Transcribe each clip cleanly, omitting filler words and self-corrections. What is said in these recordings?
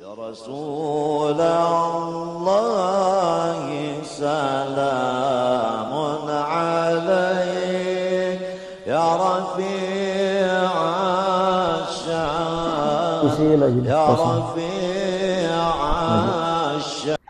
Ya Rasulullah salamun alaik ya Rafi'a syam ya Rafi'a syam.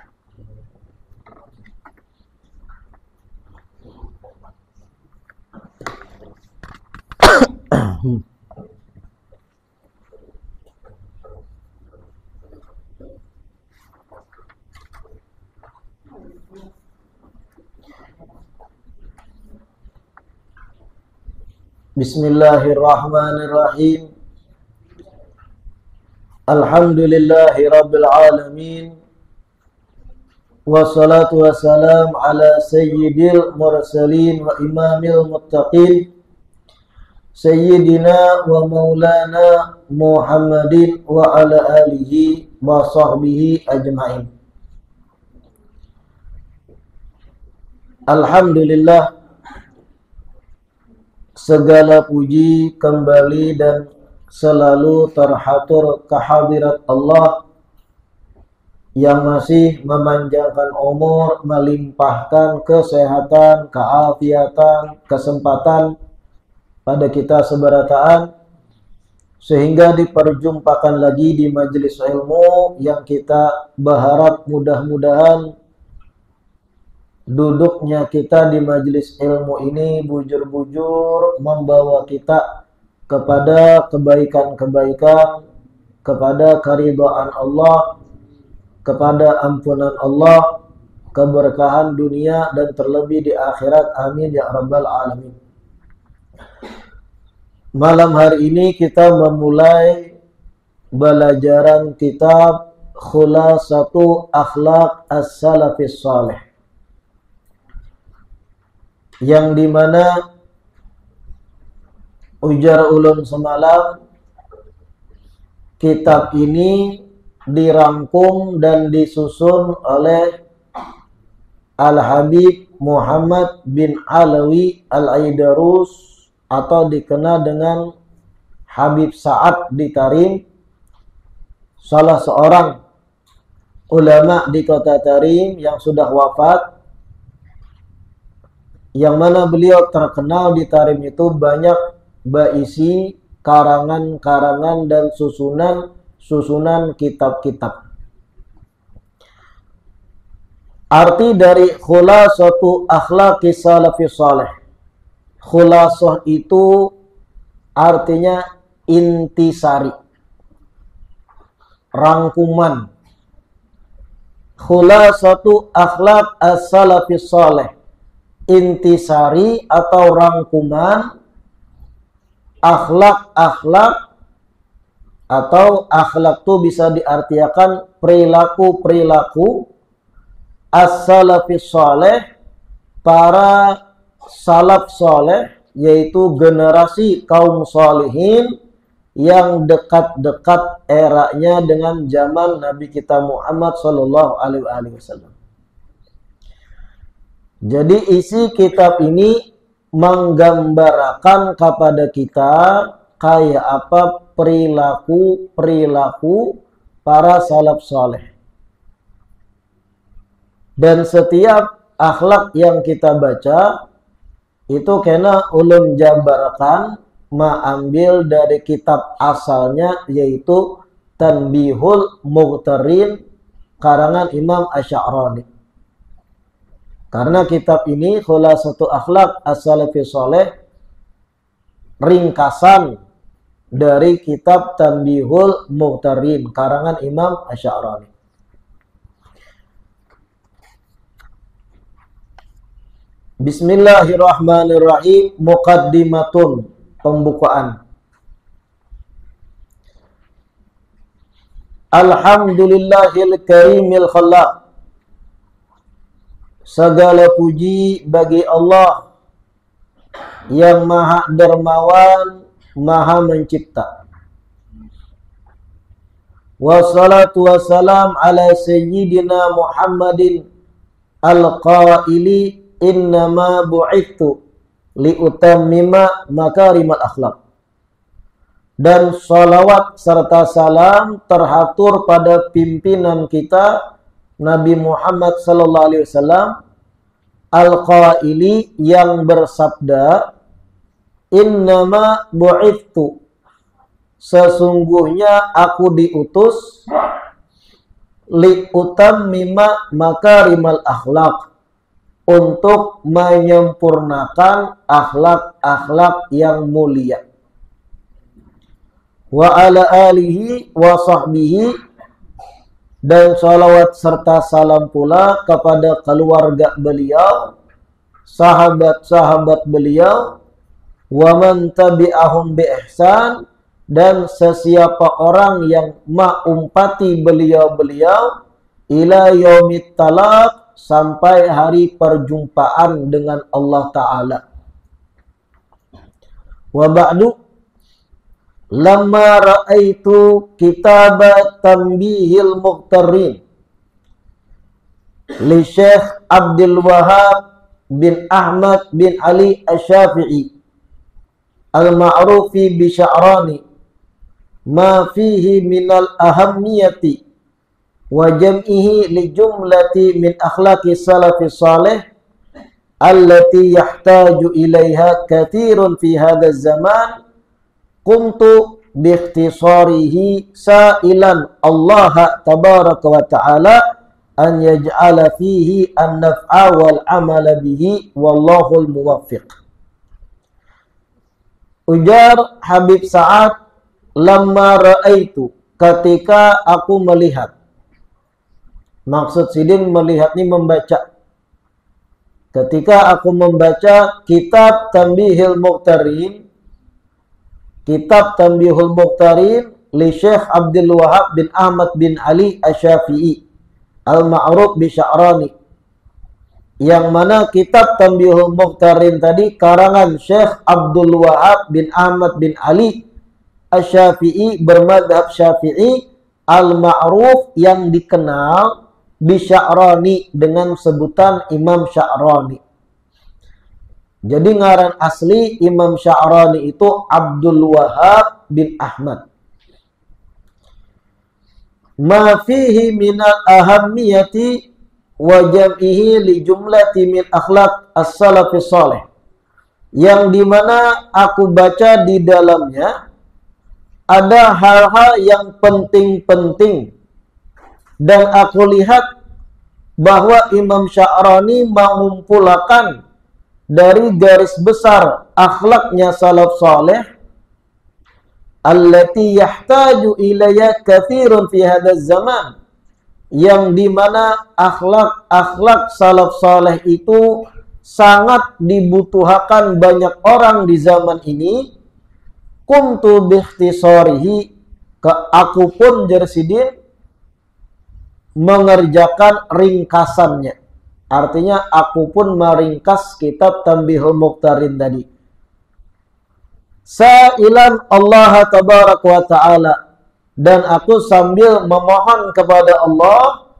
Bismillahirrahmanirrahim. Alhamdulillahi rabbil alamin. Wassalatu wassalam ala sayyidil mursalin wa imamil muttaqin Sayyidina wa maulana Muhammadin wa ala alihi wa sahbihi ajma'in. Alhamdulillah, segala puji kembali dan selalu terhatur kehadirat Allah yang masih memanjangkan umur, melimpahkan kesehatan, keafiatan, kesempatan pada kita seberataan, sehingga diperjumpakan lagi di majelis ilmu yang kita berharap mudah-mudahan duduknya kita di majelis ilmu ini bujur-bujur membawa kita kepada kebaikan-kebaikan, kepada keridhaan Allah, kepada ampunan Allah, keberkahan dunia dan terlebih di akhirat. Amin ya rabbal alamin. Malam hari ini kita memulai belajaran kitab Khulasatu Akhlaq As-Salafis Salih, yang dimana ujar ulun semalam, kitab ini dirangkum dan disusun oleh Al-Habib Muhammad bin Alawi Al-Aidarus atau dikenal dengan Habib Sa'ad di Tarim, salah seorang ulama di kota Tarim yang sudah wafat, yang mana beliau terkenal di Tarim itu banyak berisi karangan-karangan dan susunan kitab-kitab. Arti dari Khulasatu Akhlaqis Salafis Salih, khulasah itu artinya intisari, rangkuman. Khulasatu Akhlaq As-Salafis Salih, intisari atau rangkuman akhlak-akhlak, atau akhlak itu bisa diartikan perilaku-perilaku as-salafis saleh, para salaf saleh, yaitu generasi kaum salihin yang dekat-dekat eranya dengan zaman Nabi kita Muhammad sallallahu alaihi wasallam. Jadi isi kitab ini menggambarkan kepada kita kayak apa perilaku para salaf saleh. Dan setiap akhlak yang kita baca itu kena ulun jabarkan mengambil dari kitab asalnya, yaitu Tanbihul Mughtarin karangan Imam Asy'arani. Karena kitab ini Khulasatu Akhlaq As-Salafis Salih ringkasan dari kitab Tanbihul Mughtarin karangan Imam Asy'arani. Bismillahirrahmanirrahim. Muqaddimatun, pembukaan. Alhamdulillahil karimil khallaq. Segala puji bagi Allah yang maha dermawan, maha mencipta. Wassalatu wassalam ala sayyidina Muhammadin al-qaili innama bu'ithu liutammima makarimal akhlaq. dan salawat serta salam terhatur pada pimpinan kita Nabi Muhammad sallallahu alaihi wasallam al-qaili yang bersabda, innama bu'ithu, sesungguhnya aku diutus liutammima makarimal akhlak, untuk menyempurnakan akhlak-akhlak yang mulia. Wa ala alihi wa sahbihi, dan salawat serta salam pula kepada keluarga beliau, sahabat-sahabat beliau, wa man tabi'ahum bi ihsan, dan sesiapa orang yang mengumpati beliau-beliau ila yaumit talaq, sampai hari perjumpaan dengan Allah Ta'ala. Wa ba'du, lamma ra'aitu kitab Tanbihil Muqtarrin li Syekh Abdul Wahab bin Ahmad bin Ali Asy-Syafi'i al-ma'rufi bi Sya'rani, ma fihi minal ahammiyati wa jam'ihi li jumlati min akhlaqi salafi salih allati yahtaju ilaiha kathirun fi hadha zaman, qumtu bi ikhtisarihi sa'ilan Allah tabaraka wa ta'ala an yaj'ala fihi an-naf'a wal 'amala bihi wallahul muwaffiq. Ujar Habib Sa'ad, lamma ra'aitu, ketika aku melihat. Maksud Sidin melihat ini membaca. Ketika aku membaca kitab Tanbihil Muqtarrin, kitab Tanbihul Muqtarrin li Syekh Abdul Wahab bin Ahmad bin Ali Asy-Syafi'i al-ma'ruf bi Sya'rani, yang mana kitab Tanbihul Muqtarrin tadi karangan Syekh Abdul Wahab bin Ahmad bin Ali Asy-Syafi'i bermadhab Syafi'i al-ma'ruf, yang dikenal bi Sya'rani dengan sebutan Imam Sya'rani. Jadi ngaran asli Imam Sya'rani itu Abdul Wahab bin Ahmad. Ma fihi minal ahammiyati wa jam'ihi li jumlati min akhlaq as-salafis salih, yang dimana aku baca di dalamnya ada hal-hal yang penting-penting, dan aku lihat bahwa Imam Sya'rani mengumpulkan dari garis besar akhlaknya salaf saleh allati yahtaju ilayya kathirun fi hadzal zaman, yang dimana akhlak-akhlak salaf saleh itu sangat dibutuhkan banyak orang di zaman ini. Kuntu biikhtisarihi, aku pun Jersidin mengerjakan ringkasannya. Artinya aku pun meringkas kitab Tanbihul Muqtarrin tadi. Sa'ilan Allah tabaraka wa ta'ala, dan aku sambil memohon kepada Allah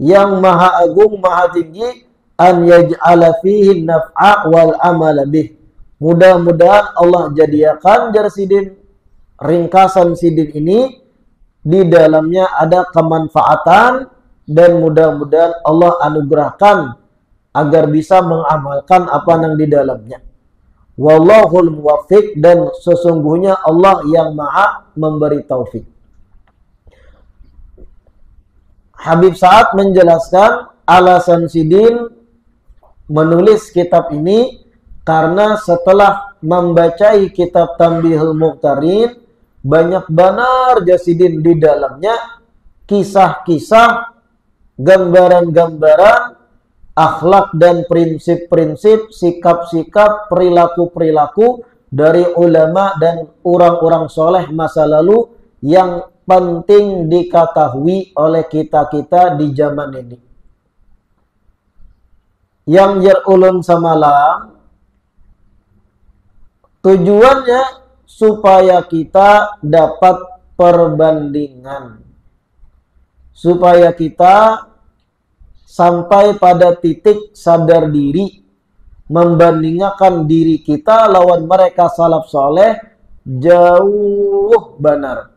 yang maha agung maha tinggi, an yaj'ala fihi naf'a wal amala bih, mudah-mudahan Allah jadikan Jersidin ringkasan Sidin ini di dalamnya ada kemanfaatan, dan mudah-mudahan Allah anugerahkan agar bisa mengamalkan apa yang di dalamnya. Wallahul muwaffiq, dan sesungguhnya Allah yang maha memberi taufik. Habib Sa'ad menjelaskan alasan Sidin menulis kitab ini karena setelah membacai kitab Tanbihul Muqtarrin, banyak benar Jasidin di dalamnya kisah-kisah, gambaran-gambaran akhlak dan prinsip-prinsip, sikap-sikap, perilaku-perilaku dari ulama dan orang-orang soleh masa lalu yang penting diketahui oleh kita-kita di zaman ini. Yang ulun semalam tujuannya supaya kita dapat perbandingan, supaya kita sampai pada titik sadar diri, membandingkan diri kita lawan mereka salaf soleh jauh benar.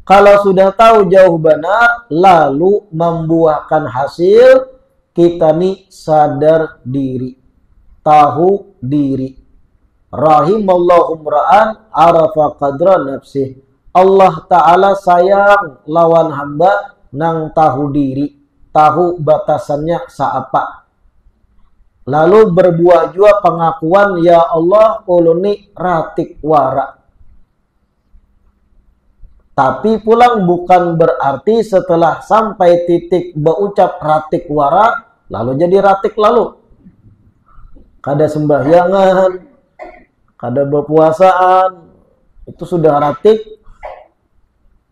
Kalau sudah tahu jauh benar, lalu membuahkan hasil, kita nih sadar diri, tahu diri. Rahimallahu ra'an arafa qadra nafsih. Allah Ta'ala sayang lawan hamba nang tahu diri, tahu batasannya saapa. Lalu berbuah jua pengakuan, ya Allah uluni ratik wara. Tapi pulang bukan berarti setelah sampai titik berucap ratik wara, lalu jadi ratik lalu. Kada sembahyangan, kada berpuasaan, itu sudah ratik,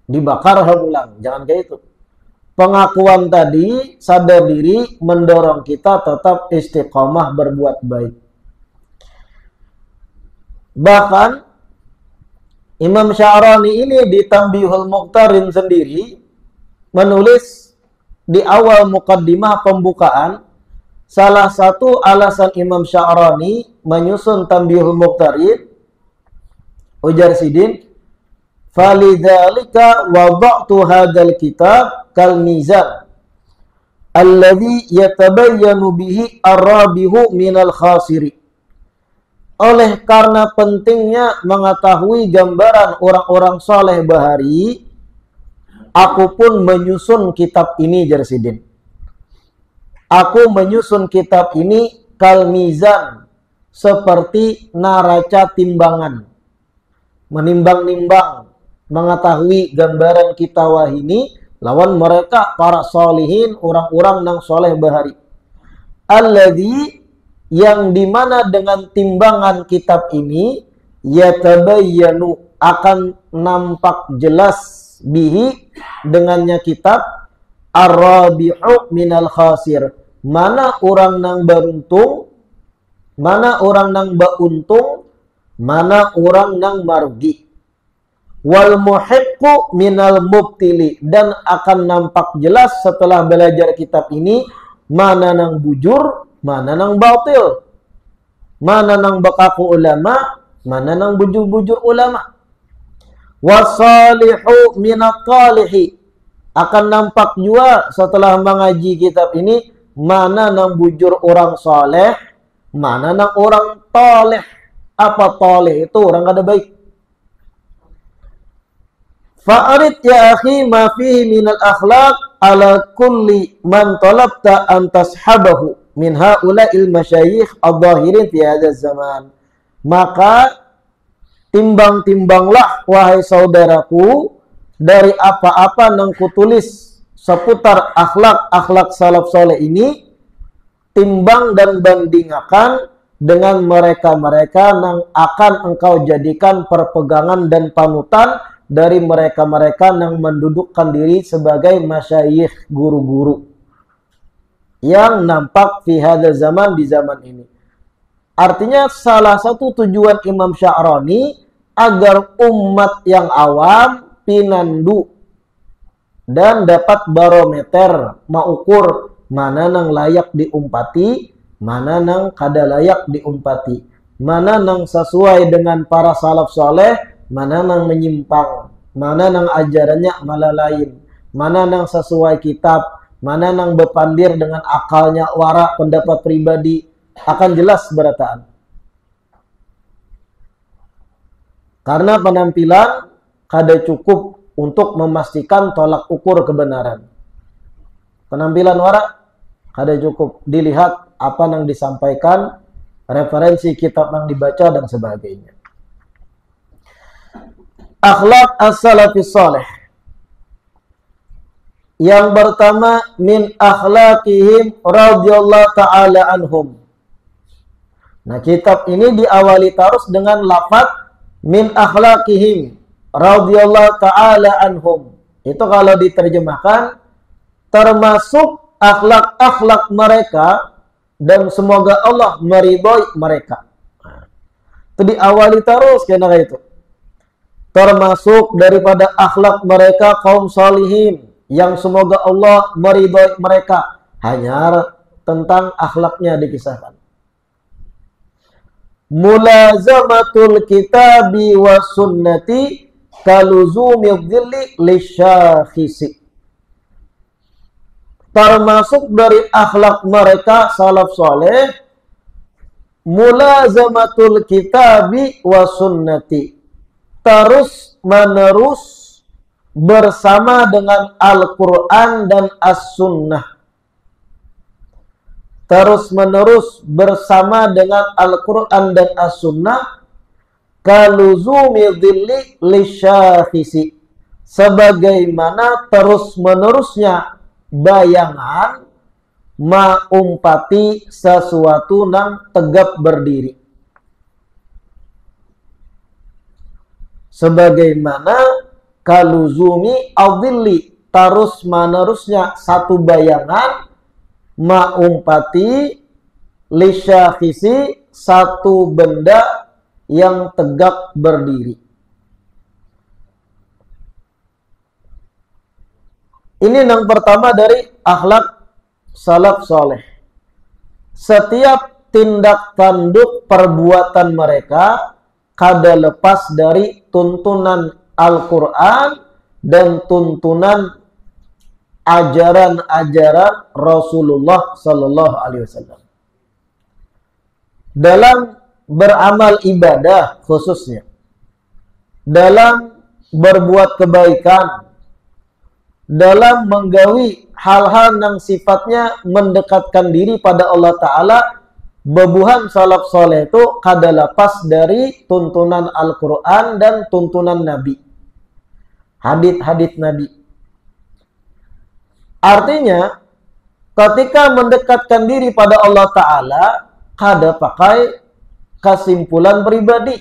dibakar pulang. Jangan kayak itu. Pengakuan tadi, sadar diri, mendorong kita tetap istiqomah berbuat baik. Bahkan, Imam Sya'rani ini di Tanbihul Muqtarin sendiri, menulis di awal muqaddimah pembukaan, salah satu alasan Imam Sya'rani menyusun Tanbihul Muqtarin, ujar Sidin, "Falidzalika wada'tu hadzal kitab kal mizan alladhi yatabayyanu bihi ar-rabihu minal khasiri." Oleh karena pentingnya mengetahui gambaran orang-orang soleh bahari, aku pun menyusun kitab ini, Jarsidin. Aku menyusun kitab ini kal mizan, seperti naraca timbangan, menimbang-nimbang, mengetahui gambaran kita wahini lawan mereka para solihin, orang-orang nang soleh bahari. Alladzi, yang dimana dengan timbangan kitab ini yatabayyanu, akan nampak jelas bihi, dengannya kitab, ar-rabihu minal khasir, mana orang nang beruntung, mana orang nang bauntung, mana orang nang marugi. Wal muhiqqu minal mubtili, dan akan nampak jelas setelah belajar kitab ini mana nang bujur, mana nang batil, mana nang bakaku ulama, mana nang bujur-bujur ulama. Wasalihu minat talihi, akan nampak juga setelah mengaji kitab ini mana nang bujur orang saleh, mana nang orang taleh. Apa taleh itu? Orang kada baik. Fa'arid ya akhi ma fihi minal akhlaq ala kulli man talabta an tashabahu min haula'il masyayikh adh-dhahirin fi hadzal zaman. Maka timbang-timbanglah wahai saudaraku dari apa-apa yang kutulis seputar akhlak-akhlak salaf soleh ini, timbang dan bandingkan dengan mereka-mereka yang akan engkau jadikan perpegangan dan panutan dari mereka-mereka yang mendudukkan diri sebagai masyayikh, guru-guru yang nampak fi hadzal zaman, di zaman ini. Artinya salah satu tujuan Imam Sya'rani agar umat yang awam pinandu dan dapat barometer, maukur mana nang layak diumpati, mana nang kada layak diumpati, mana nang sesuai dengan para salaf soleh, mana nang menyimpang, mana nang ajarannya malah lain, mana nang sesuai kitab, mana nang berpandir dengan akalnya wara pendapat pribadi, akan jelas berataan. Karena penampilan kada cukup untuk memastikan tolak ukur kebenaran. Penampilan wara kada cukup, dilihat apa yang disampaikan, referensi kitab yang dibaca dan sebagainya. Akhlak as-salafis salih. Yang pertama, min akhlaqihim radhiyallahu ta'ala anhum. Nah, kitab ini diawali terus dengan lafaz min akhlaqihim radhiyallahu ta'ala anhum. Itu kalau diterjemahkan termasuk akhlak-akhlak mereka dan semoga Allah meridhoi mereka. Itu diawali terus kena itu. Termasuk daripada akhlak mereka kaum salihin yang semoga Allah meridhoi mereka. Hanya tentang akhlaknya dikisahkan. mulazamatul kitabi wa sunnati kaluzumi dhilli lisyakhisi. Termasuk dari akhlak mereka salaf soleh, mulazamatul kitabi wa sunnati, terus menerus bersama dengan Al-Quran dan As-Sunnah. Terus menerus bersama dengan Al-Quran dan As-Sunnah, kaluzumi dhilli lisyakhisi, sebagaimana terus menerusnya bayangan maumpati sesuatu nang tegap berdiri. Sebagaimana kaluzumi adilli, terus menerusnya satu bayangan maumpati lisyakhisi, satu benda yang tegak berdiri. Ini yang pertama dari akhlak salaf soleh. Setiap tindak tanduk perbuatan mereka kada lepas dari tuntunan Al-Quran dan tuntunan ajaran-ajaran Rasulullah Sallallahu Alaihi Wasallam. Dalam beramal ibadah khususnya, dalam berbuat kebaikan, dalam menggawi hal-hal yang sifatnya mendekatkan diri pada Allah Ta'ala, bebuhan salaf soleh itu kada lepas dari tuntunan Al-Quran dan tuntunan Nabi, hadits-hadits Nabi. Artinya, ketika mendekatkan diri pada Allah Ta'ala, kada pakai kesimpulan pribadi,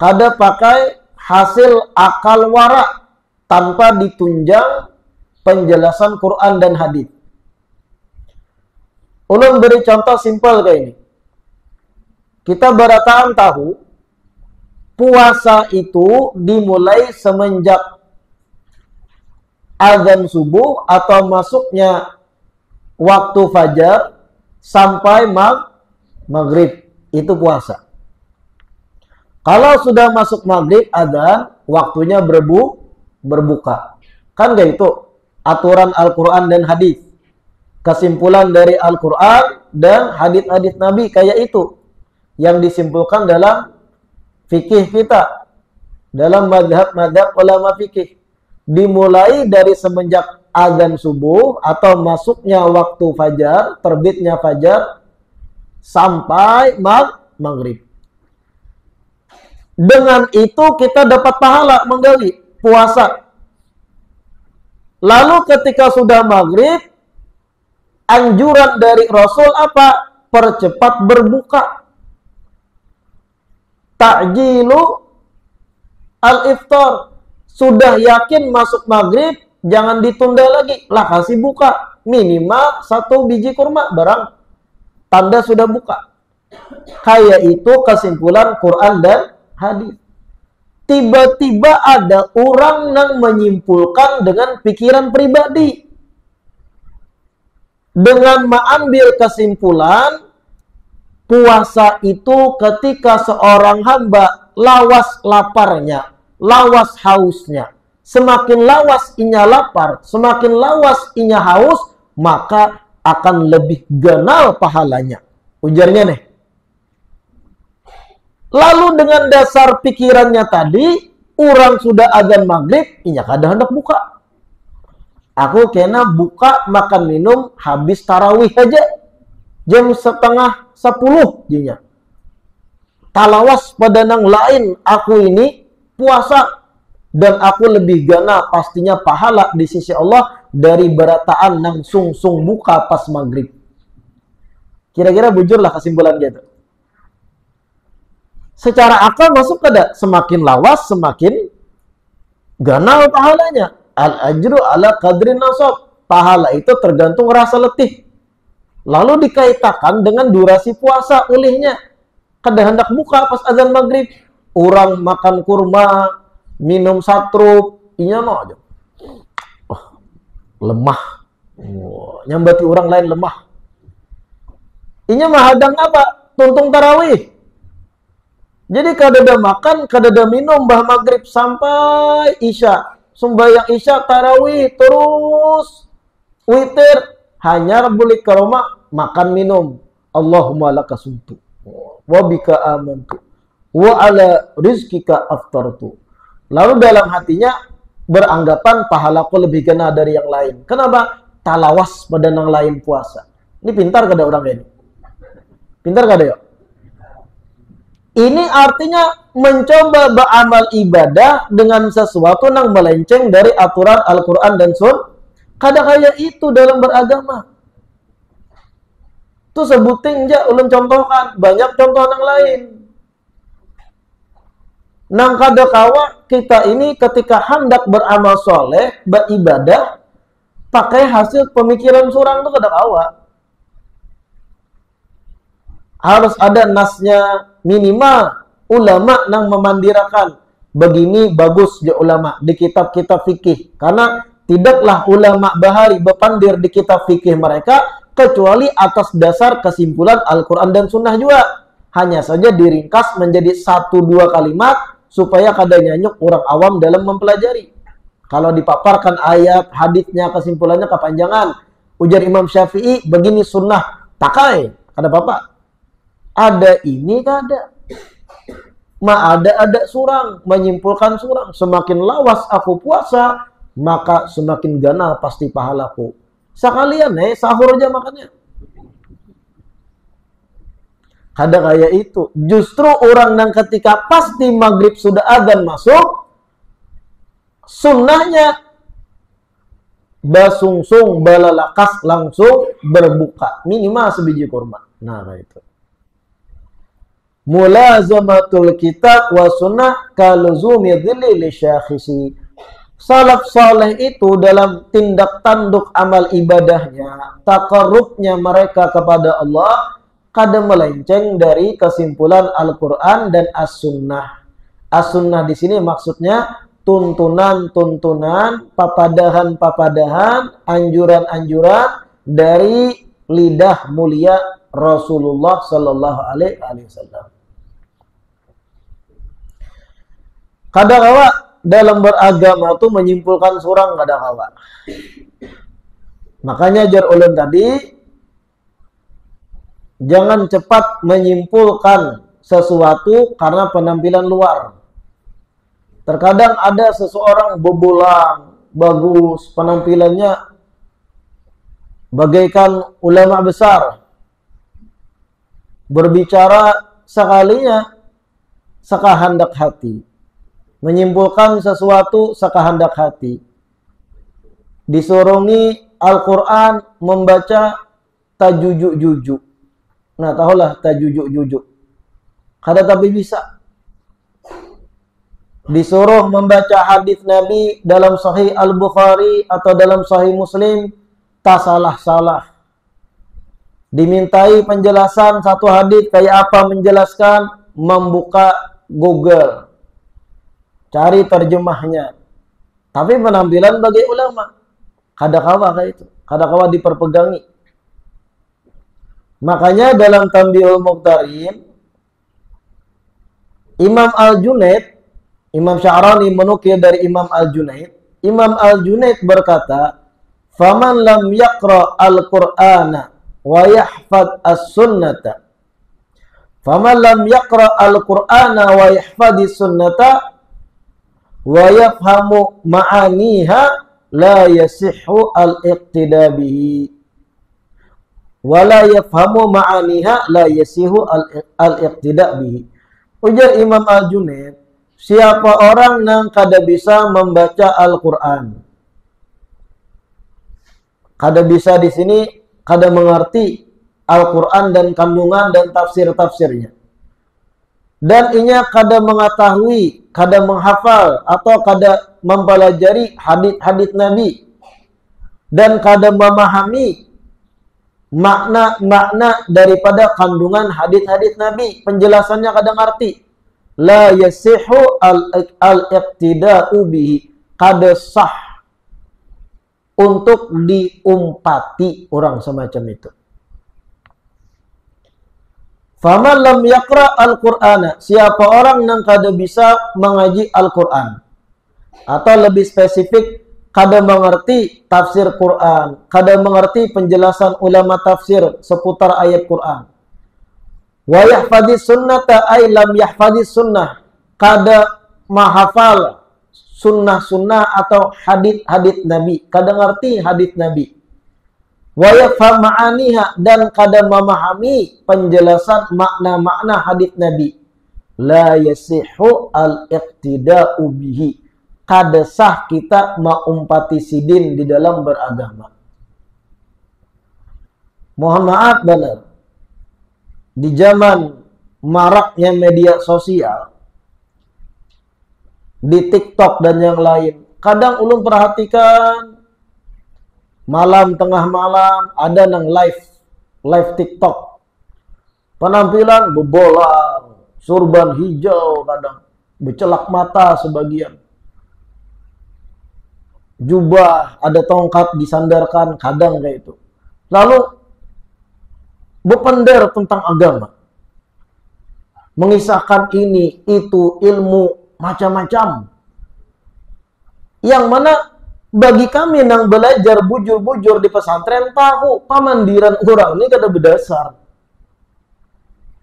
kada pakai hasil akal wara tanpa ditunjang penjelasan Quran dan hadis. Ulun beri contoh simpel kayak ini. Kita berataan tahu puasa itu dimulai semenjak azan subuh atau masuknya waktu fajar sampai maghrib, itu puasa. Kalau sudah masuk maghrib adzan, waktunya berbuka. Kan gak itu aturan Al-Quran dan hadis. Kesimpulan dari Al-Quran dan hadis-hadis Nabi kayak itu yang disimpulkan dalam fikih kita, dalam madhab-madhab ulama fikih. Dimulai dari semenjak azan subuh atau masuknya waktu fajar, terbitnya fajar, sampai maghrib. Dengan itu kita dapat pahala menggali puasa. Lalu ketika sudah maghrib, anjuran dari Rasul apa? Percepat berbuka. Ta'jilu al-iftar. Sudah yakin masuk maghrib, jangan ditunda lagi. Lah kasih buka. Minimal 1 biji kurma barang tanda sudah buka. Kayak itu kesimpulan Quran dan hadis. Tiba-tiba ada orang yang menyimpulkan dengan pikiran pribadi, dengan mengambil kesimpulan puasa itu ketika seorang hamba lawas laparnya, lawas hausnya. Semakin lawas inya lapar, semakin lawas inya haus, maka akan lebih ganal pahalanya. Ujarnya nih. Lalu dengan dasar pikirannya tadi, orang sudah azan maghrib, inya kada hendak buka. Aku kena buka makan minum habis tarawih aja. Jam 9:30 jinya. Talawas pada nang lain, aku ini puasa. Dan aku lebih gana pastinya pahala di sisi Allah dari berataan nang sung-sung buka pas maghrib. Kira-kira bujurlah kesimpulan gitu. Secara akal masuk kada? Semakin lawas, semakin ganal pahalanya. Al-ajru ala qadri nasab. Pahala itu tergantung rasa letih. Lalu dikaitakan dengan durasi puasa ulihnya. Kada hendak buka pas azan maghrib. Orang makan kurma, minum satruk, inya no aja. Oh, lemah. Oh, nyambati orang lain lemah. Inya mahadang apa? Tuntung tarawih. Jadi kadada makan, kadada minum bah maghrib sampai isya. Sembahyang isya, tarawih, terus witir. Hanya bulik ke rumah, makan minum. Allahumma laka sumtu. Wa bika amantu. Wa ala rizkika aftartu. Lalu dalam hatinya beranggapan pahalaku lebih kena dari yang lain. Kenapa? Talawas pada yang lain puasa. Ini pintar kada orang ini? Pintar kada ya? Ini artinya mencoba beramal ibadah dengan sesuatu yang melenceng dari aturan Al-Quran dan Sunnah. Kada kayak itu dalam beragama. Itu sebutin aja, ulun contohkan. Banyak contoh yang lain. Nang kada kawa kita ini ketika hendak beramal soleh, beribadah, pakai hasil pemikiran surang itu kada kawa. Harus ada nasnya, minimal ulama nang memandirakan begini bagus ya ulama di kitab-kitab fikih, karena tidaklah ulama bahari berpandir di kitab fikih mereka kecuali atas dasar kesimpulan Al-Quran dan Sunnah juga, hanya saja diringkas menjadi 1-2 kalimat supaya kada nyanyuk orang awam dalam mempelajari. Kalau dipaparkan ayat hadisnya kesimpulannya kepanjangan, ujar Imam Syafi'i begini sunnah, pakai ada apa-apa. Ada ini kada. Ada surang, menyimpulkan surang. Semakin lawas aku puasa, maka semakin ganal pasti pahalaku. Sekalian sahur aja makannya. Kada kayak itu. Justru orang yang ketika pasti maghrib sudah adzan masuk, sunnahnya basungsung balalakas langsung berbuka. Minimal sebiji kurma. Nah itu. Mulazamatul kitab wa sunnah kaluzumi dhilli li syakhisi. Salaf saleh itu dalam tindak tanduk amal ibadahnya, taqarrubnya mereka kepada Allah kada melenceng dari kesimpulan Al-Quran dan As-Sunnah. As-Sunnah di sini maksudnya tuntunan-tuntunan, papadahan-papadahan, anjuran-anjuran dari lidah mulia Rasulullah sallallahu alaihi wasallam. Kada kawa dalam beragama itu menyimpulkan surang kada kawa. Makanya jar ulun tadi, jangan cepat menyimpulkan sesuatu karena penampilan luar. Terkadang ada seseorang bebulang, bagus, penampilannya bagaikan ulama besar. Berbicara sekalinya sakahandak hati. Menyimpulkan sesuatu sakahandak hati. Disurungi Al-Quran membaca tajujuk-jujuk. Nah, tahulah tajujuk-jujuk. Kada tapi bisa. Disuruh membaca hadis Nabi dalam Sahih Al-Bukhari atau dalam Sahih Muslim, tak salah-salah. Dimintai penjelasan satu hadis kayak apa menjelaskan, membuka Google. Cari terjemahnya. Tapi penampilan bagi ulama. Kada kawa kayak itu. Kada kawa diperpegangi. Makanya dalam Tanbihul Muqtarin, Imam Al-Junaid, Imam Sya'rani menukil dari Imam Al-Junaid. Imam Al-Junaid berkata, "Faman lam yaqra al-Qur'ana wa yahfad as-sunnata. Faman lam yaqra al-Qur'ana wa yahfadis sunnata wa yafhamu ma'aniha la yasihhu al-iqtida bihi. Wa la yafhamu ma'aniha la yasihhu al-iqtida bihi." Ujar Imam Al-Junaid, siapa orang yang kada bisa membaca Al-Quran, kada bisa di sini kada mengerti Al-Quran dan kandungan dan tafsir-tafsirnya, dan inya kada mengetahui, kada menghafal atau kada mempelajari hadis-hadis Nabi, dan kada memahami makna-makna daripada kandungan hadis-hadis Nabi, penjelasannya kada ngerti, la yasihu al-iqtida'u bihi, kada sah untuk diumpati orang semacam itu. Faman lam yaqra al-Qur'ana, siapa orang yang kada bisa mengaji Al-Qur'an, atau lebih spesifik kada mengerti tafsir Quran, kada mengerti penjelasan ulama tafsir seputar ayat Quran. Wa yahfadis sunnata ay lam yahfadis sunnah, kada mahafal sunnah-sunnah atau hadith Nabi, kada ngerti hadith Nabi. Wa yafham ma'aniha, dan kada memahami penjelasan makna-makna hadith Nabi. La yasihu al-iqtida'u bihi, kada sah kita maumpati sidin di dalam beragama. Mohon maaf benar, di zaman maraknya media sosial, di TikTok dan yang lain, kadang ulun perhatikan malam tengah malam ada nang live TikTok, penampilan bebolang, surban hijau, kadang bercelak mata sebagian, jubah ada tongkat disandarkan, kadang kayak itu, lalu berpender tentang agama, mengisahkan ini itu ilmu macam-macam, yang mana bagi kami yang belajar bujur-bujur di pesantren tahu pamandiran orang ini kada berdasar.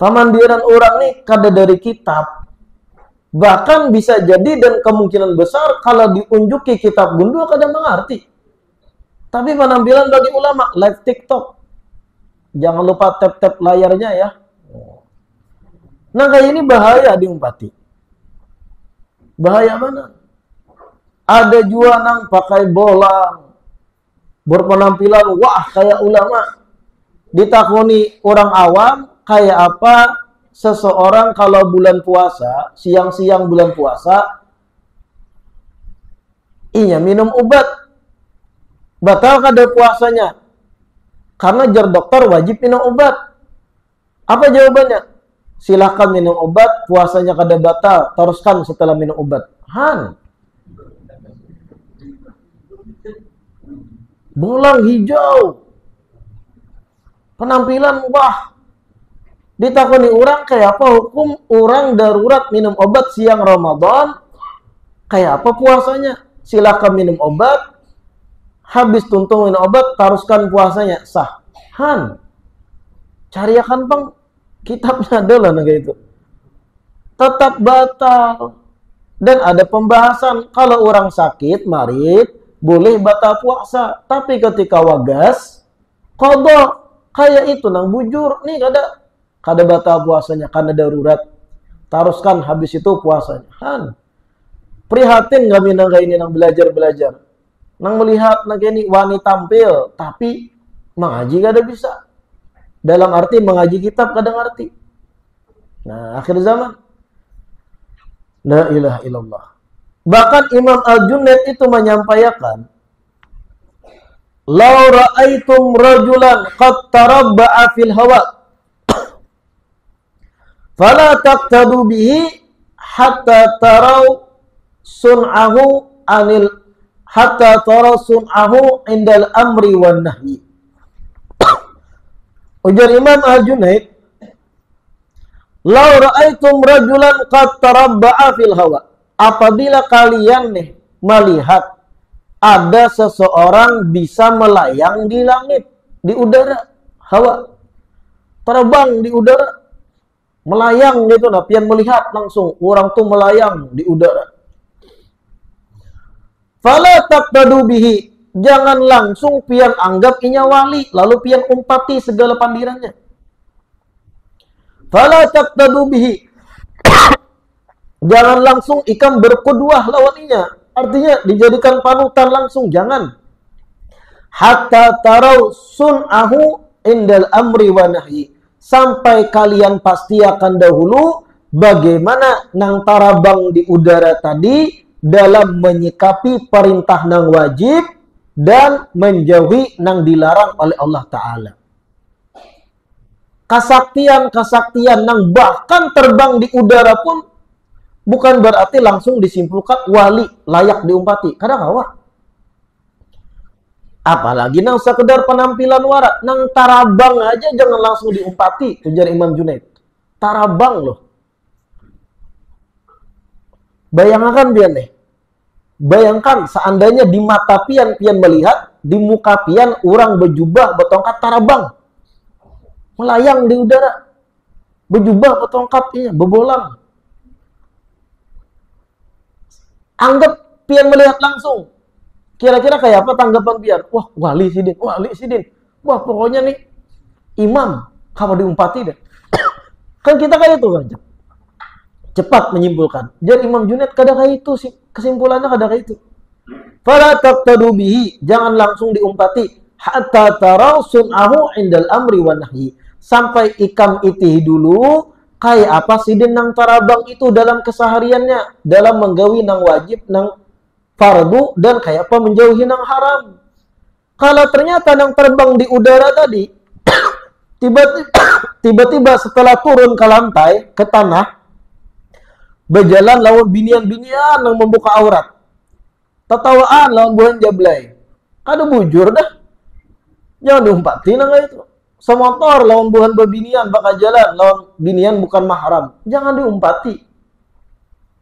Pamandiran orang ini kada dari kitab. Bahkan bisa jadi dan kemungkinan besar kalau diunjuki kitab gundul kada mengerti. Tapi penampilan bagi ulama live TikTok. Jangan lupa tap-tap layarnya ya. Nah kayak ini bahaya diumpati. Bahaya mana? Ada juga nang pakai bolang, berpenampilan wah kayak ulama. Ditakoni orang awam, kayak apa seseorang kalau bulan puasa, siang-siang bulan puasa, inya minum obat, batal kada puasanya? Karena jar dokter wajib minum obat. Apa jawabannya? Silahkan minum obat, puasanya kada batal, teruskan setelah minum obat. Bolang hijau, penampilan wah. Ditakoni orang kayak apa hukum orang darurat minum obat siang Ramadan, kayak apa puasanya? Silakan minum obat, habis tuntung minum obat, teruskan puasanya, sah. Cariakan bang, kitabnya adalah kayak itu. Tetap batal. Dan ada pembahasan kalau orang sakit, marid, boleh batal puasa, tapi ketika wagas, qadha, kayak itu nang bujur, nih kada batal puasanya karena darurat. Teruskan habis itu puasanya. Prihatin kami nang ini nang belajar. Nang melihat nang ini wani tampil, tapi mengaji kada bisa. Dalam arti mengaji kitab kada ngerti. Nah, akhir zaman. La ilaha illallah. Bahkan Imam Al-Junaid itu menyampaikan, "Lau ra'aitum rajulan qad tarabba'a fil hawa, fala taqtadu bihi hatta tarau sun'ahu indal amri wan nahyi." Ujar Imam Al-Junaid, "Lau ra'aitum rajulan qad tarabba'a fil hawa." Apabila kalian nih melihat ada seseorang bisa melayang di langit, di udara, hawa, terbang di udara, melayang gitu, nah, pian melihat langsung orang tuh melayang di udara. Fala taqtadu bihi, jangan langsung pian anggap inya wali, lalu pian umpati segala pandirannya. Fala taqtadu bihi, jangan langsung ikam berkuduah lawaninya. Artinya dijadikan panutan langsung, jangan. Hatta tarau sun'ahu indal amri wa nahyi, sampai kalian pasti akan dahulu bagaimana nang tarabang di udara tadi dalam menyikapi perintah nang wajib dan menjauhi nang dilarang oleh Allah Ta'ala. Kesaktian nang bahkan terbang di udara pun bukan berarti langsung disimpulkan wali layak diumpati. Kadang awak. Apalagi nang sekedar penampilan warak, nang tarabang aja jangan langsung diumpati, ujar Imam Junaid. tarabang loh. Bayangkan pian nih. Bayangkan seandainya di mata pian melihat, di muka pian orang berjubah bertongkat tarabang. Melayang di udara. Berjubah bertongkat berbolang. Anggap pian melihat langsung. Kira-kira kayak apa tanggapan pian? Wah, wali sidin. Wah, pokoknya nih imam. Kamu diumpati deh. Kan kita kayak itu kan. Cepat menyimpulkan. Jadi Imam Junaid kada kayak itu sih. Kesimpulannya kada kayak itu. Fala taqtadu bihi, jangan langsung diumpati hatta tarau sun'ahu indal amri wa nahyi. Sampai ikam itih dulu kayak apa sidin nang tarabang itu dalam kesehariannya, dalam menggawi nang wajib nang fardu dan kayak apa menjauhi nang haram. Kalau ternyata nang terbang di udara tadi tiba-tiba setelah turun ke lantai, ke tanah, berjalan lawan binian-binian yang membuka aurat. Tatawaan lawan bulan jablay. Kada bujur dah. Jangan diumpati nang itu. Semotor lawan bulan berbinian bakal jalan lawan binian bukan mahram. Jangan diumpati.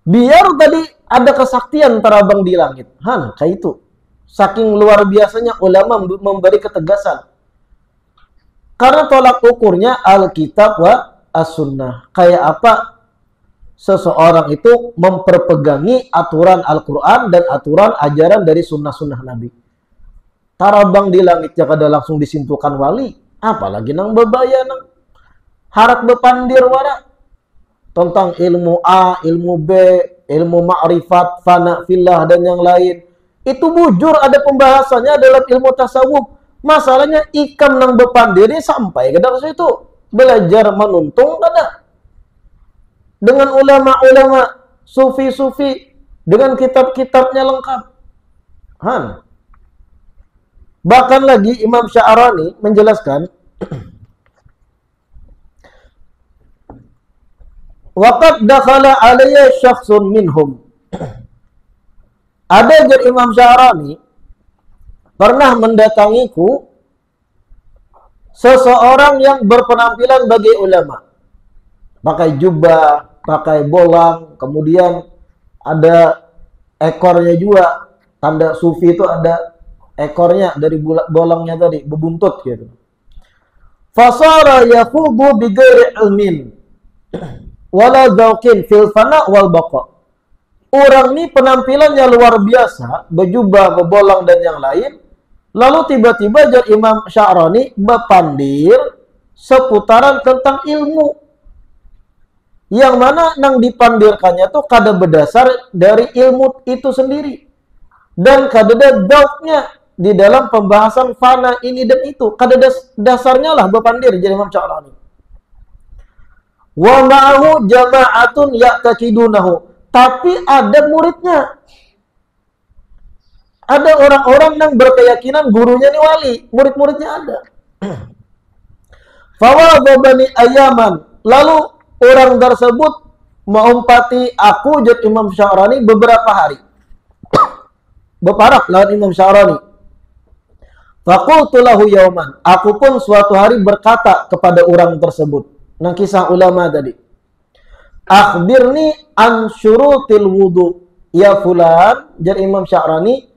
Biar tadi ada kesaktian terabang di langit. Kayak itu. Saking luar biasanya ulama memberi ketegasan. Karena tolak ukurnya Alkitab wa As-Sunnah. Kayak apa seseorang itu memperpegangi aturan Al-Quran dan aturan ajaran dari sunnah-sunnah Nabi. Tarabang di langitnya kada langsung disimpulkan wali. Apalagi nang bebaya nang harap bepandir wara. Tentang ilmu A, ilmu B, ilmu ma'rifat, fana, fillah, dan yang lain. Itu bujur ada pembahasannya dalam ilmu tasawuf. Masalahnya ikam nang bepandiri sampai ke dalam situ. Belajar menuntung kada. Dengan ulama-ulama sufi-sufi, dengan kitab-kitabnya lengkap. Bahkan lagi Imam Sya'rani menjelaskan, waqad dakhala alayya syakhsun minhum. Ada jar Imam Sya'rani pernah mendatangiku seseorang yang berpenampilan bagi ulama. Pakai jubah, pakai bolang, kemudian ada ekornya juga. Tanda sufi itu ada ekornya dari bolangnya tadi, bebuntut gitu. Fasara yafudu bighairi ilmin wala dzauqin fil fana wal baqa. Orang ini penampilannya luar biasa, berjubah, berbolang dan yang lain. Lalu tiba-tiba jar Imam Sya'rani berpandir seputaran tentang ilmu. Yang mana nang dipandirkannya tuh kada berdasar dari ilmu itu sendiri. Dan kada ada dauknya di dalam pembahasan fana ini dan itu. Kada dasarnya lah berpandir jadi Imam Sya'rani. Wa ma'ahu jama'atun ya'taqidunahu. Tapi ada muridnya. Ada orang-orang yang berkeyakinan gurunya ini wali. Murid-muridnya ada. Fawadhabani ayaman. Lalu orang tersebut mengumpati aku jad Imam Sya'rani beberapa hari. Beparak lawan Imam Sya'rani. Faqultu lahu yauman. Aku pun suatu hari berkata kepada orang tersebut. Nang kisah ulama tadi. Akhbirni an syurutil wudu. Ya fulan, jar Imam Sya'rani,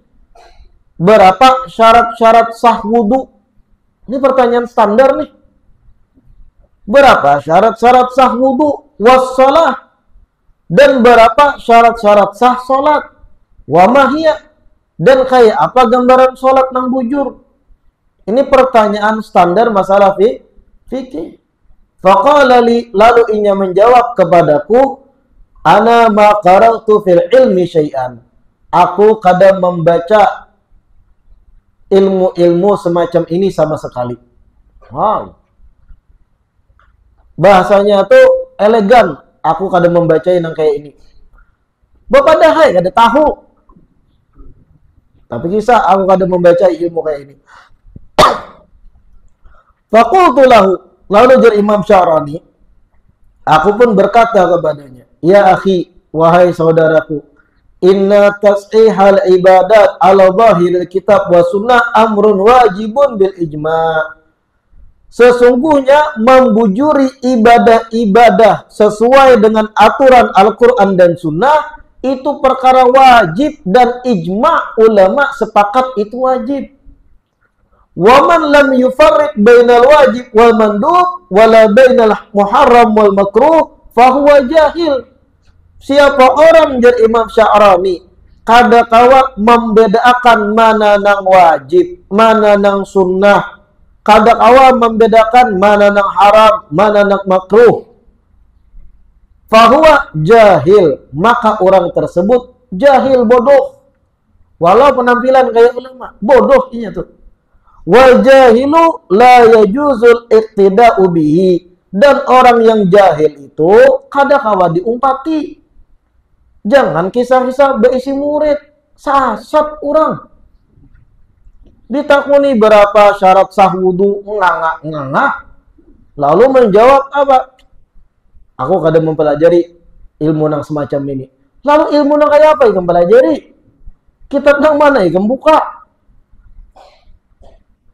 berapa syarat-syarat sah wudu? Ini pertanyaan standar nih. Berapa syarat-syarat sah wudu? Wassalah. Dan berapa syarat-syarat sah salat? Wa mahiyya. Dan kayak apa gambaran salat nang bujur? Ini pertanyaan standar masalah fikih. Faqala li, lalu inya menjawab kepadaku, ana ma qara'tu fil ilmi syai'an. Aku kadang membaca ilmu-ilmu semacam ini sama sekali. Bahasanya tuh elegan. Aku kadang membaca yang kayak ini. Bapak dah hai kada tahu. Tapi kisah aku kadang membaca ilmu kayak ini. Faqultu lahu, lalu jar Imam Sya'rani, aku pun berkata kepadanya, ya akhi, wahai saudaraku, inna tas'ihal ibadat ala zahiril kitab wa sunnah amrun wajibun bil ijma'. Sesungguhnya membujuri ibadah-ibadah sesuai dengan aturan Al-Quran dan Sunnah itu perkara wajib dan ijma' ulama sepakat itu wajib. Waman lam yufarriq bainal wajib wal mandub wala bainal muharram wal makruh fahuwa jahil. Siapa orang jar Imam Sya'rani kada kawa membedakan mana nang wajib, mana nang sunnah, kada kawa membedakan mana nang haram, mana nang makruh, fahuwa jahil, maka orang tersebut jahil, bodoh. Walau penampilan kayak ulama, bodoh ini tuh. Wal jahilu la yajuzul iqtida'u bihi, dan orang yang jahil itu kada kawa diumpati. Jangan kisah-kisah berisi murid, sasat orang. Ditakuni berapa syarat sah wudu, ngangak-ngangak, lalu menjawab apa? Aku kada mempelajari ilmu nang semacam ini. Lalu ilmu nang kayak apa ikan pelajari? Kitab nang mana ikan buka?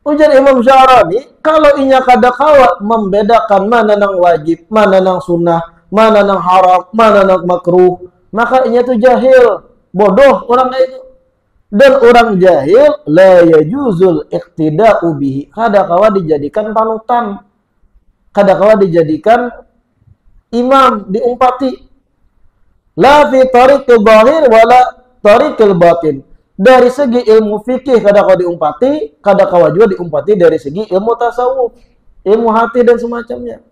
Ujar Imam Sya'rani, kalau inya kada kawa membedakan mana nang wajib, mana nang sunnah, mana nang haram, mana nang makruh, maka inya itu jahil, bodoh orang kayak itu. Dan orang jahil la yajuzul iqtida'u bihi, kada kawa dijadikan panutan, kada kawa dijadikan imam, diumpati. La fi tariqil zahir wala tariqil batin. Dari segi ilmu fikih kada kawa diumpati, kada kawa juga diumpati dari segi ilmu tasawuf, ilmu hati dan semacamnya.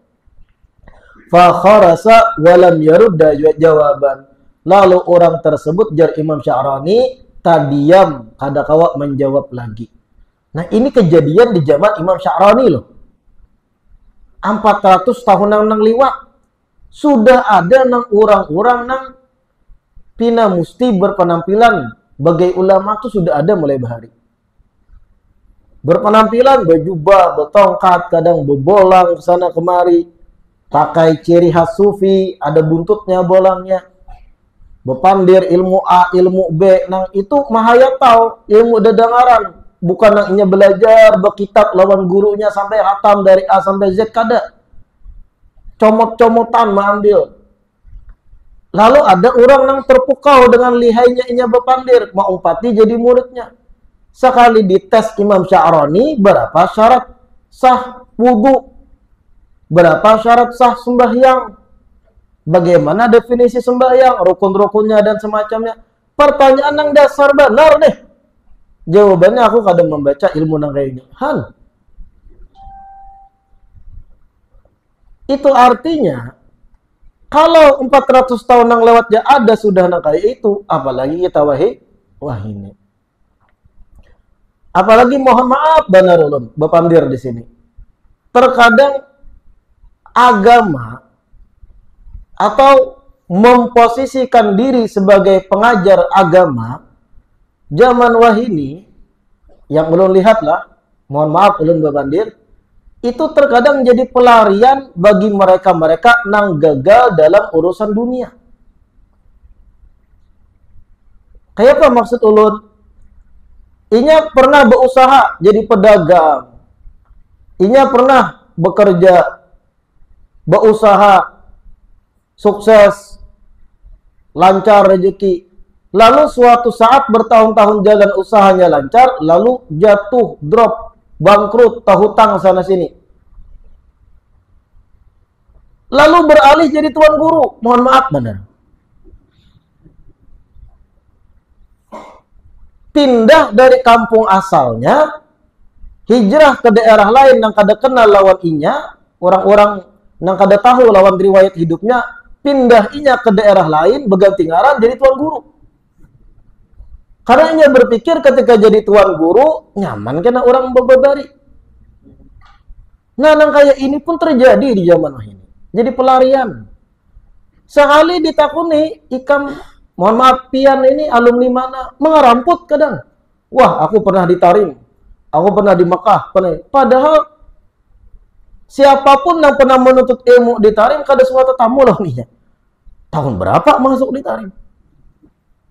Fa kharasa wa lam yarudda jawaban. Lalu orang tersebut jar Imam Sya'rani tadiam, kada kawa menjawab lagi. Nah, ini kejadian di zaman Imam Sya'rani loh. 400 tahun nang liwat. Sudah ada nang orang-orang nang pina musti berpenampilan bagai ulama tuh sudah ada mulai bahari. Berpenampilan berjubah, bertongkat, kadang berbolang ke sana kemari, pakai ciri khas sufi, ada buntutnya bolangnya. Bepandir ilmu A, ilmu B, nang itu mahaya tahu ilmu dedengaran, bukan nang inya belajar berkitab lawan gurunya sampai hatam dari A sampai Z kada. Comot-comotan mengambil. Lalu ada orang yang terpukau dengan lihainya inya bepandir, mau umpati jadi muridnya. Sekali dites Imam Sya'rani, berapa syarat sah wudu, berapa syarat sah sembahyang, bagaimana definisi sembahyang, rukun-rukunnya dan semacamnya. Pertanyaan yang dasar benar deh. Jawabannya aku kadang membaca ilmu nang kayak ini. Itu artinya kalau 400 tahun yang lewatnya ada sudah nang kayak itu, apalagi kita wah ini. Apalagi mohon maaf benar ulun, bepandir di sini. Terkadang agama atau memposisikan diri sebagai pengajar agama zaman wahini yang ulun lihatlah, mohon maaf ulun bepandir, itu terkadang jadi pelarian bagi mereka-mereka nang gagal dalam urusan dunia. Kayak apa maksud ulun? Inya pernah berusaha jadi pedagang. Inya pernah bekerja, berusaha, sukses, lancar rezeki. Lalu suatu saat bertahun-tahun jalan usahanya lancar, lalu jatuh, drop, bangkrut, hutang sana sini. Lalu beralih jadi tuan guru. Mohon maaf benar. Pindah dari kampung asalnya, hijrah ke daerah lain yang kada kenal lawan inya, orang-orang yang kada tahu lawan riwayat hidupnya, pindah inya ke daerah lain, berganti ngaran jadi tuan guru. Karena inya berpikir ketika jadi tuan guru, nyaman kena orang berbari. Nah, nang kayak ini pun terjadi di zaman ini. Jadi pelarian. Sekali ditakuni, ikam, mohon maaf, pian ini alumni mana? Mengeramput kadang. Wah, aku pernah di Tarim. Aku pernah di Mekah. Padahal, siapapun yang pernah menuntut ilmu di Tarim, kada suatu tamu loh nih. Tahun berapa masuk di Tarim?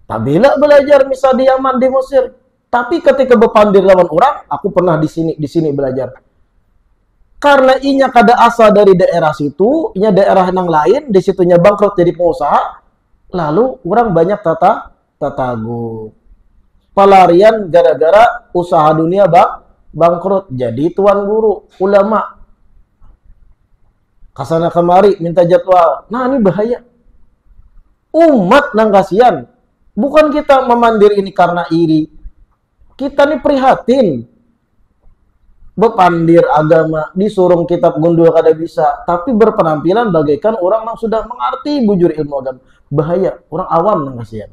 Apabila belajar misal di Yaman, di Mesir, tapi ketika bepandir lawan orang, aku pernah di sini belajar. karena inya kada asal dari daerah situ, inya daerah yang lain, di situnya bangkrut jadi pengusaha, lalu orang banyak tatagu. Pelarian gara-gara usaha dunia bangkrut, jadi tuan guru, ulama. Kasana kemari minta jadwal. Nah, ini bahaya. Umat nang kasihan. Bukan kita memandir ini karena iri. Kita nih prihatin. Bepandir agama, disuruh kitab gundul kada bisa, tapi berpenampilan bagaikan orang yang sudah mengerti bujur ilmu agama. Bahaya, orang awam nang kasihan.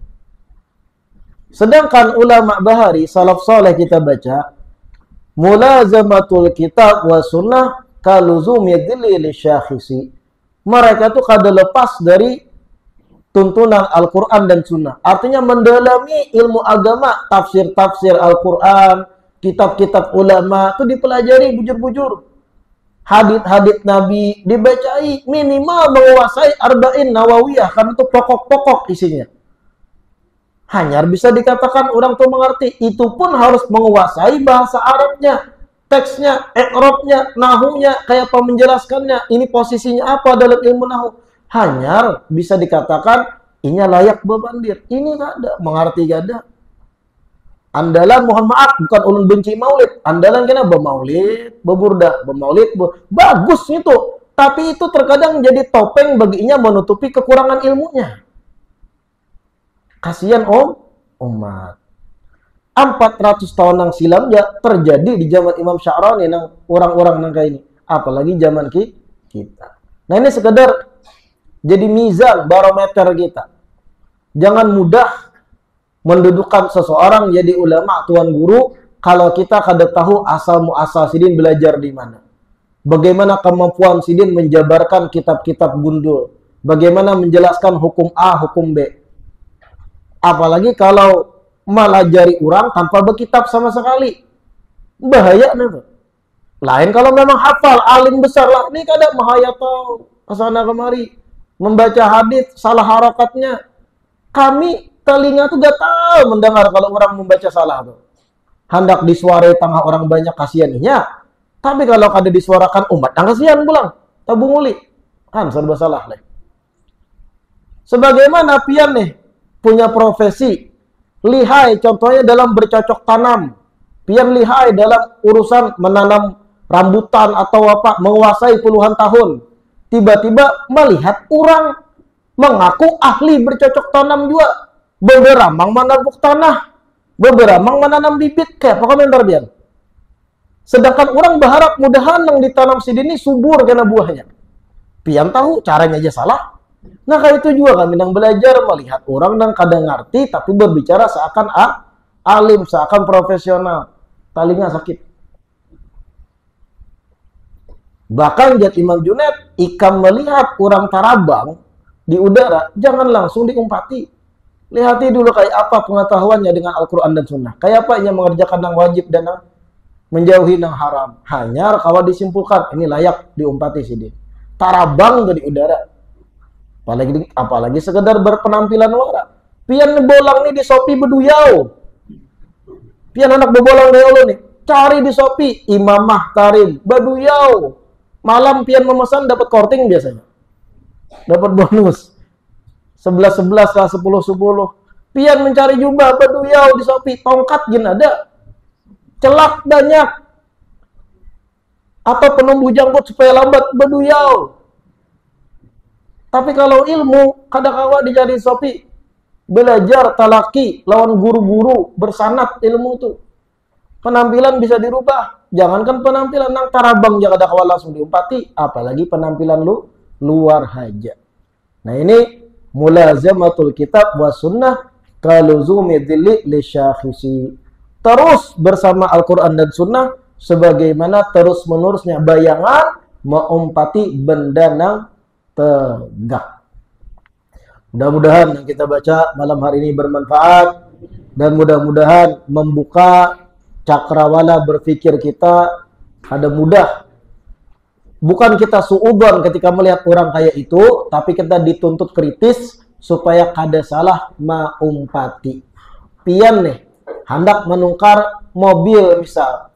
Sedangkan ulama bahari, salaf soleh kita baca, mulazamatul kitab wa sunnah kaluzumi dhilli lisyakhisi. Mereka tuh kada lepas dari tuntunan Al-Quran dan Sunnah. Artinya mendalami ilmu agama, tafsir-tafsir Al-Quran, kitab-kitab ulama itu dipelajari bujur-bujur. Hadits-hadits Nabi dibacai, minimal menguasai arba'in nawawiyah, karena itu pokok-pokok isinya. Hanya bisa dikatakan orang tuh mengerti. Itu pun harus menguasai bahasa Arabnya, teksnya, i'rabnya, nahunya, kayak apa menjelaskannya, ini posisinya apa dalam ilmu nahu. Hanya bisa dikatakan ini layak bebandir. Ini gak ada, mengerti gak ada. Andalan mohon maaf, bukan ulun benci maulid. Andalan kena bermaulid, beburdah, bermaulid, bagus itu. Tapi itu terkadang jadi topeng baginya menutupi kekurangan ilmunya. Kasihan umat. 400 tahun yang silam ya terjadi di zaman Imam Sya'rani nang orang-orang nang kayak ini. Apalagi zaman kita. Nah, ini sekedar jadi mizan barometer kita. Jangan mudah mendudukan seseorang jadi ulama, tuan guru, kalau kita kada tahu asal muasal sidin belajar di mana. Bagaimana kemampuan sidin menjabarkan kitab-kitab gundul. Bagaimana menjelaskan hukum A, hukum B. Apalagi kalau melajari orang tanpa berkitab sama sekali. Bahaya nih. Lain kalau memang hafal, alim besar lah. Ini kada bahaya tau. Kesana kemari. Membaca hadis salah harakatnya. Kami telinga tuh gak tahu mendengar kalau orang membaca salah tuh. Hendak disuarai tengah orang banyak kasihannya. Tapi kalau kada disuarakan umat, yang kasihan pulang. Tabung uli. Kan serba salah lah. Sebagaimana pian nih punya profesi lihai contohnya dalam bercocok tanam, pian lihai dalam urusan menanam rambutan atau apa, menguasai puluhan tahun. Tiba-tiba melihat orang mengaku ahli bercocok tanam juga, beberamang menabuk tanah, beberamang menanam bibit, kayak apa komentar pian? Sedangkan orang berharap mudahan yang ditanam sidini subur karena buahnya. Pian tahu caranya aja salah. Nah, kayak itu juga kami yang belajar melihat orang yang kadang ngerti tapi berbicara seakan alim, seakan profesional. Telinga sakit. Bahkan Jat Imam Junaid, ikam melihat orang tarabang di udara, jangan langsung diumpati. Lihati dulu kayak apa pengetahuannya dengan Al-Quran dan Sunnah. Kayak apa ia mengerjakan yang wajib dan yang menjauhi yang haram. Hanya kalau disimpulkan, ini layak diumpati sini. Tarabang di udara. Apalagi sekedar berpenampilan wara. Pian bolang nih di Shopee beduyau. Pian anak bebolang deh nih. Cari di Shopee Imamah Tarim beduyau. Malam pian memesan dapat korting biasanya. Dapat bonus. 11-11 lah 10-10. Pian mencari jubah beduyau di Shopee. Tongkat gin ada. Celak banyak. Atau penumbuh janggut supaya lambat beduyau. Tapi kalau ilmu, kadang-kadang dicari Shopee. Belajar talaki, lawan guru-guru, bersanad ilmu itu. Penampilan bisa dirubah. Jangankan penampilan nang tarabang jangan ada kawal langsung diumpati. Apalagi penampilan lu luar haja. Nah ini mulazamatul kitab wa sunnah kaluzumi dhilli lisyakhisi. Terus bersama Al-Quran dan Sunnah sebagaimana terus-menerusnya bayangan mengumpati benda nang tegak. Mudah-mudahan yang kita baca malam hari ini bermanfaat dan mudah-mudahan membuka cakrawala berpikir kita ada mudah. Bukan kita suudzon ketika melihat orang kayak itu, tapi kita dituntut kritis supaya kada salah maumpati. Pian nih, hendak menukar mobil misal,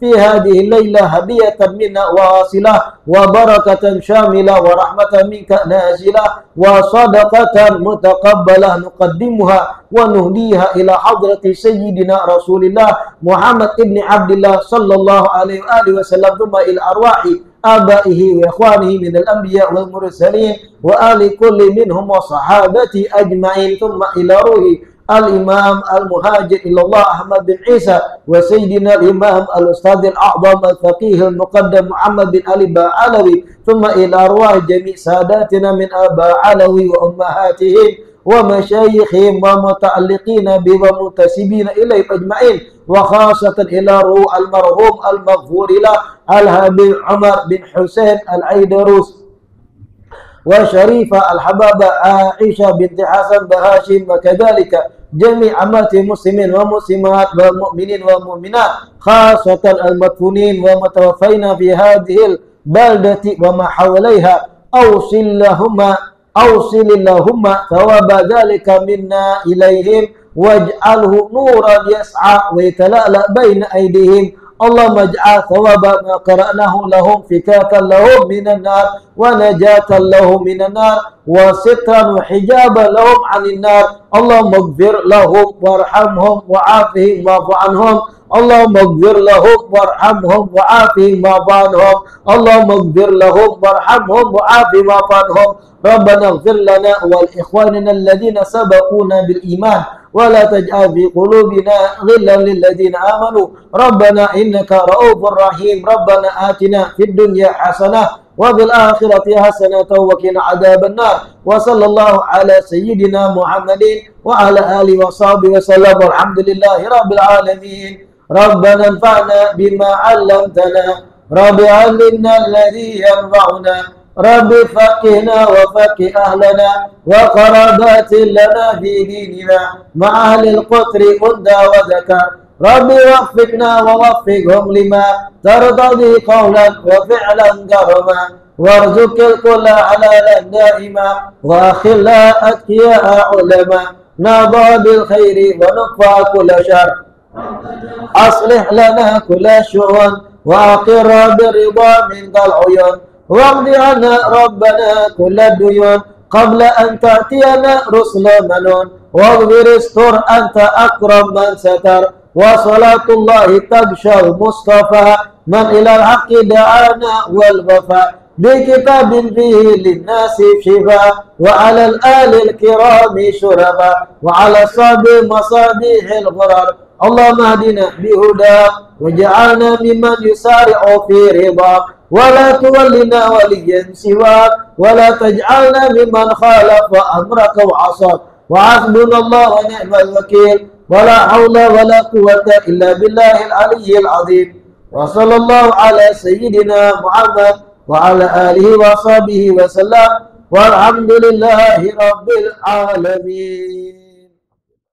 في هذه الليلة هدية منا واصلة وبركة شاملة ورحمة منك نازلة وصدقة متقبلة نقدمها ونهديها إلى حضرة سيدنا رسول الله محمد ابن عبد الله صلى الله عليه وآله وسلم ثم إلى أرواح آبائه وإخوانه من الأنبياء والمرسلين وآل كل منهم وصحابته أجمعين ثم إلى روح الإمام المهاجر إلى الله أحمد بن عيسى وسيدنا الإمام الأستاذ الأعظم الفقيه المقدم محمد بن علي علوي ثم إلى أرواح جميع ساداتنا من آباء علوي وأمهاتهم ومشايخهم ومتعلقين بهم ومنتسبين إليهم أجمعين وخاصة إلى روح المرحوم المغفور له الحبيب عمر بن حسين العيدروس وشريفة الحبابة عائشة بنت حسن بهاشم وكذلك جميع أمات المسلمين والمسلمات والمؤمنين والمؤمنات خاصة المدفونين ومتوفين في هذه البلدة وما حواليها أوصل اللهم ثواب ذلك منا إليهم واجعله نورا يسعى ويتلألأ بين أيديهم اللهم اجعل ثواب ما قرأناه لهم فكاكا لهم من النار ونجاة لهم من النار وسترا وحجابا لهم عن النار اللهم اغفر لهم وارحمهم وعافهم واعف عنهم اللهم اغفر لهم وارحمهم وعافهم واعف عنهم اللهم اغفر لهم وارحمهم وعافهم واعف عنهم ربنا اغفر لنا ولإخواننا الذين سبقونا بالإيمان ولا تجعل في قلوبنا غلا للذين آمنوا ربنا إنك رؤوف رحيم ربنا آتنا في الدنيا حسنة وفي الآخرة حسنة وقنا عذاب النار وصلى الله على سيدنا محمد وعلى آله وصحبه وسلم والحمد لله رب العالمين ربنا انفعنا بما علمتنا رب علمنا الذي ينفعنا رب فقهنا وفقه أهلنا وقرابات لنا في ديننا مع أهل القطر أنثى وذكر رب وفقنا ووفقهم لما ترتضي قولا وفعلا كرما وارزق الكل حلالا دائما وأخلا أتقياء علما نرضى بالخير ونكفى كل شر أصلح لنا كل شؤون وأقر بالرضا منك العيون واقض عنا ربنا كل الديون قبل أن تأتينا رسل منون واغفر استر أنت أكرم من ستر وصلاة الله تغشى المصطفى من إلى الحق دعانا والوفاء بكتاب فيه للناس شفاء وعلى الآل الكرام شرفا وعلى صابر مصابيح الغرر اللهم اهدنا بهداك واجعلنا ممن يسارع في رضاك ولا تولنا وليا سواك ولا تجعلنا ممن خالف أمرك وعصاك وحسبنا الله ونعم الوكيل ولا حول ولا قوة إلا بالله العلي العظيم وصلى الله على سيدنا محمد وعلى آله وصحبه وسلم والحمد لله رب العالمين.